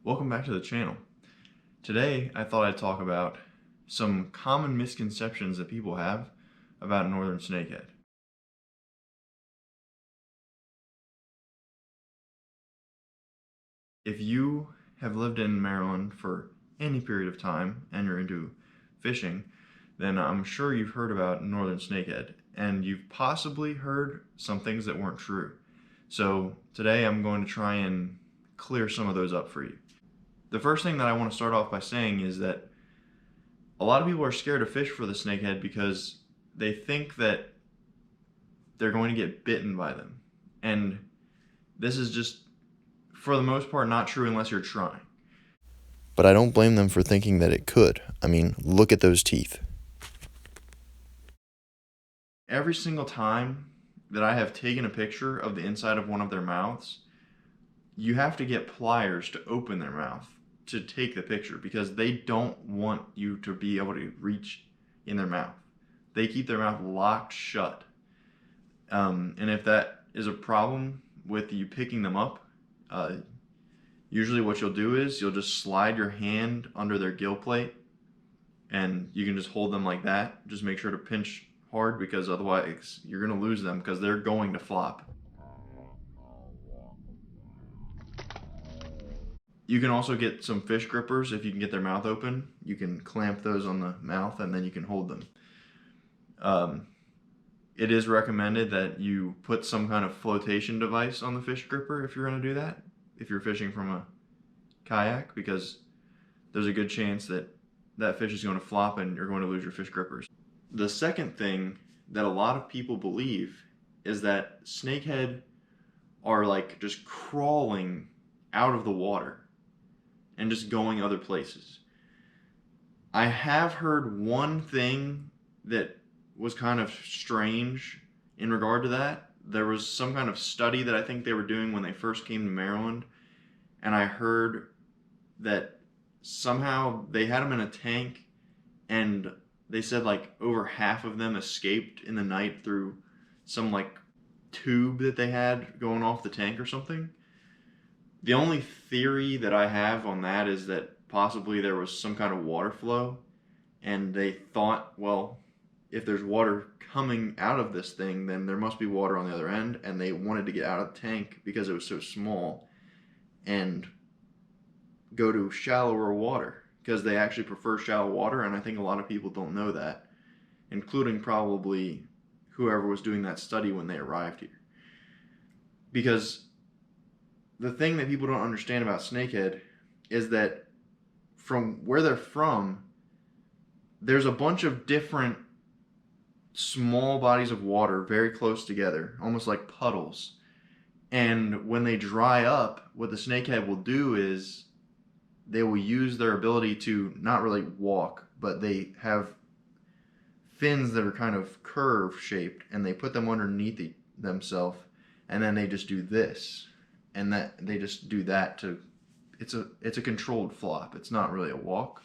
Welcome back to the channel. Today I thought I'd talk about some common misconceptions that people have about northern snakehead. If you have lived in Maryland for any period of time and you're into fishing, then I'm sure you've heard about northern snakehead, and you've possibly heard some things that weren't true. So today I'm going to try and clear some of those up for you. The first thing that I want to start off by saying is that a lot of people are scared to fish for the snakehead because they think that they're going to get bitten by them. And this is just, for the most part, not true unless you're trying. But I don't blame them for thinking that it could. I mean, look at those teeth. Every single time that I have taken a picture of the inside of one of their mouths, you have to get pliers to open their mouth to take the picture because they don't want you to be able to reach in their mouth. They keep their mouth locked shut. And if that is a problem with you picking them up, usually what you'll do is you'll just slide your hand under their gill plate and you can just hold them like that. Just make sure to pinch hard because otherwise you're going to lose them because they're going to flop. You can also get some fish grippers if you can get their mouth open. You can clamp those on the mouth and then you can hold them. It is recommended that you put some kind of flotation device on the fish gripper if you're going to do that, if you're fishing from a kayak, because there's a good chance that that fish is going to flop and you're going to lose your fish grippers. The second thing that a lot of people believe is that snakehead are like just crawling out of the water and just going other places. I have heard one thing that was kind of strange in regard to that. There was some kind of study that I think they were doing when they first came to Maryland, and I heard that somehow they had them in a tank, and they said like over half of them escaped in the night through some like tube that they had going off the tank or something. The only theory that I have on that is that possibly there was some kind of water flow, and they thought, well, if there's water coming out of this thing, then there must be water on the other end, and they wanted to get out of the tank because it was so small and go to shallower water because they actually prefer shallow water, and I think a lot of people don't know that, including probably whoever was doing that study when they arrived here. Because the thing that people don't understand about snakehead is that from where they're from, there's a bunch of different small bodies of water very close together, almost like puddles. And when they dry up, what the snakehead will do is they will use their ability to not really walk, but they have fins that are kind of curve shaped, and they put them underneath themselves, and then they just do this, and that they just do that to. It's a controlled flop. It's not really a walk,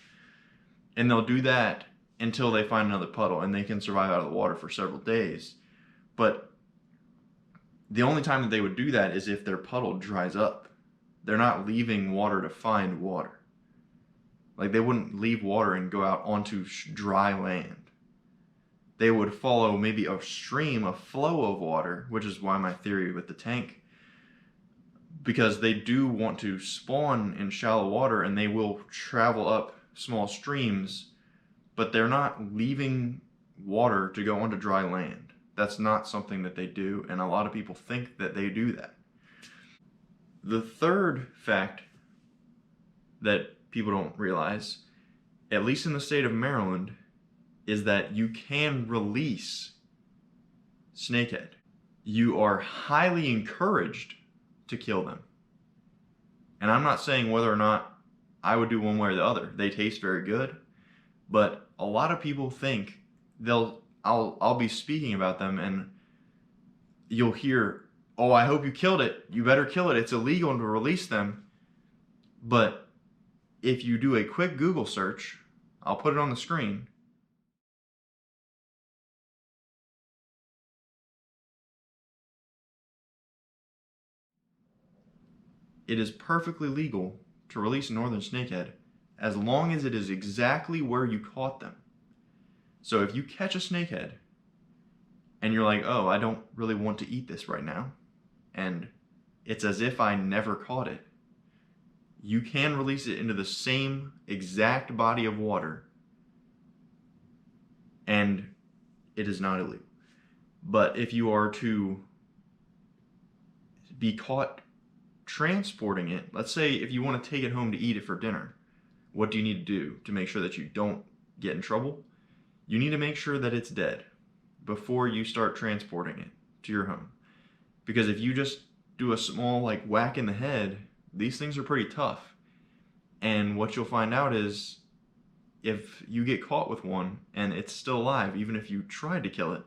and they'll do that until they find another puddle, and they can survive out of the water for several days. But the only time that they would do that is if their puddle dries up. They're not leaving water to find water. Like they wouldn't leave water and go out onto dry land. They would follow maybe a stream, a flow of water, which is why my theory with the tank, because they do want to spawn in shallow water and they will travel up small streams, but they're not leaving water to go onto dry land. That's not something that they do, and a lot of people think that they do that. The third fact that people don't realize, at least in the state of Maryland, is that you can release snakehead. You are highly encouraged to kill them. And I'm not saying whether or not I would do one way or the other. They taste very good, but a lot of people think I'll be speaking about them and you'll hear, oh, I hope you killed it. You better kill it. It's illegal to release them. But if you do a quick Google search, I'll put it on the screen. It is perfectly legal to release a northern snakehead as long as it is exactly where you caught them. So if you catch a snakehead and you're like, oh, I don't really want to eat this right now, and it's as if I never caught it, you can release it into the same exact body of water and it is not illegal. But if you are to be caught transporting it, let's say if you want to take it home to eat it for dinner, what do you need to do to make sure that you don't get in trouble? You need to make sure that it's dead before you start transporting it to your home. Because if you just do a small like whack in the head, these things are pretty tough. And what you'll find out is if you get caught with one and it's still alive, even if you tried to kill it,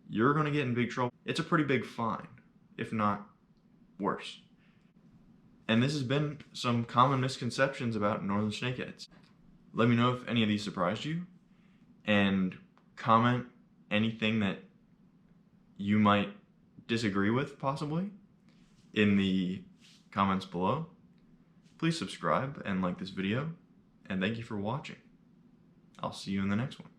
you're going to get in big trouble. It's a pretty big fine, if not worse. And this has been some common misconceptions about northern snakeheads. Let me know if any of these surprised you, and comment anything that you might disagree with, possibly, in the comments below. Please subscribe and like this video, and thank you for watching. I'll see you in the next one.